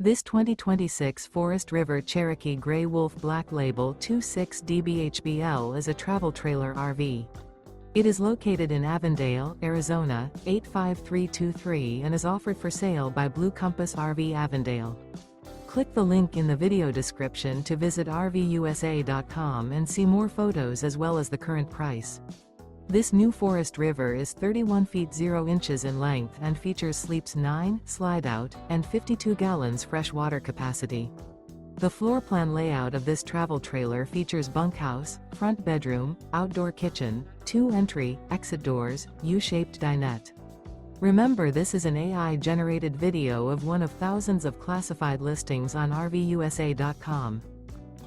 This 2026 Forest River Cherokee Grey Wolf Black Label 26DBHBL is a travel trailer RV. It is located in Avondale, Arizona, 85323 and is offered for sale by Blue Compass RV Avondale. Click the link in the video description to visit RVUSA.com and see more photos as well as the current price. This new Forest River is 31 feet 0 inches in length and features sleeps 9, slide-out, and 52 gallons fresh water capacity. The floor plan layout of this travel trailer features bunkhouse, front bedroom, outdoor kitchen, 2 entry, exit doors, U-shaped dinette. Remember, this is an AI-generated video of one of thousands of classified listings on RVUSA.com.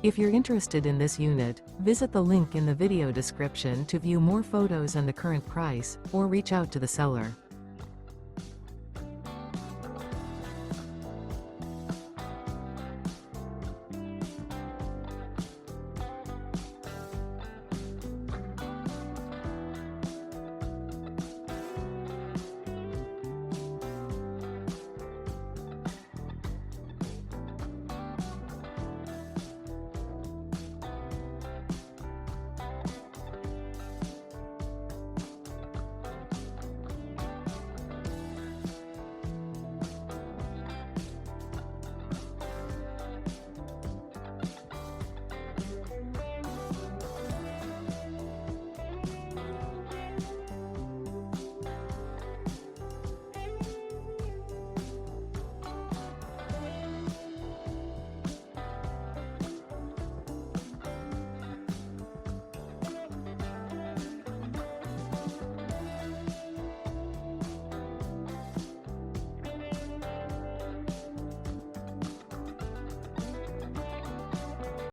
If you're interested in this unit, visit the link in the video description to view more photos and the current price, or reach out to the seller.